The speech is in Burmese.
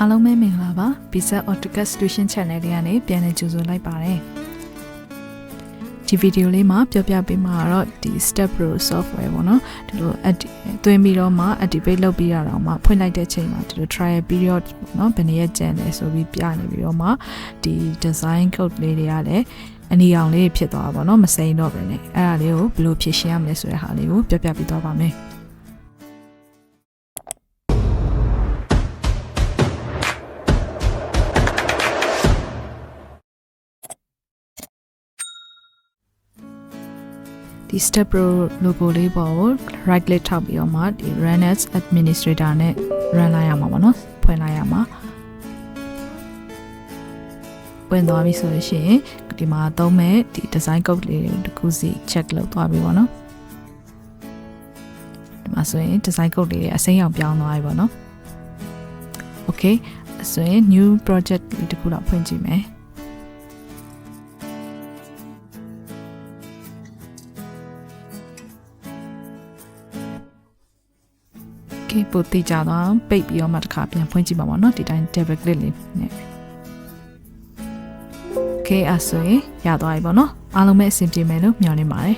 အားလုံးပဲမင်္ဂလာပါ Pizza AutoCAD Solution Channel လေးကနေပြန်လည်ကြိုဆိုလိုက်ပါတယ်ဒီဗီဒီယိုလေးမှာပြောပြပေးမှာတော့ဒီ Staad Pro software ပေါ့နော်ဒီလိုသွင်းပြီးတော့မှ activate လုပ်ပြီးတော့မှဖွင့်လိုက်တဲ့ချိန်မှာဒီလို trial period ပေါ့နော်ဘယ်နည်းရကြံလဲဆိုပြီးပြနေပြီးတော့မှဒီ design code လေးတွေကလည်းအနီအောင်လေးဖြစ်သွားတာပေါ့နော်မစိမ့်တော့ပဲねအဲ့ဒါလေးကိုဘယ်လိုဖြည့်ရှင်းရမလဲဆိုတဲ့ဟာလေးကိုပြောပြပေးသွားပါမယ်ဒီ Staad Pro logo လေးပေါ်ကို right click ထောက်ပြီးတော့မှဒီ run as administrator နဲ့ run လိုက်ရမှာပေါ့နော်ဖွင့်လိုက်ရမှာဖွင့်သွားပြီဆိုလို့ရှိရင်ဒီမှာသုံးမဲ့ဒီ design code လေးတွေတစ်ခုစီ check လုပ်သွားပြီပေါ့နော်ဒီမှာဆိုရင် design code လေးတွေအစိမ်းအောင်ပြောင်းသွားပြီပေါ့နော် okay ဆိုရင် new project လေးတစ်ခုတော့ဖွင့်ကြည့်မယ်Okay ပို့တိကြတော့ပိတ်ပြီးတော့မှတစ်ခါပြန်ဖွင့်ကြည့်ပါပေါ့နော်ဒီတိုင်း double click လေးနဲ့ Okay အဲ့ဆိုရင်ရသွားပြီပေါ့နော်အားလုံးပဲအဆင်ပြေမယ်လို့မျှော်လင့်ပါတယ်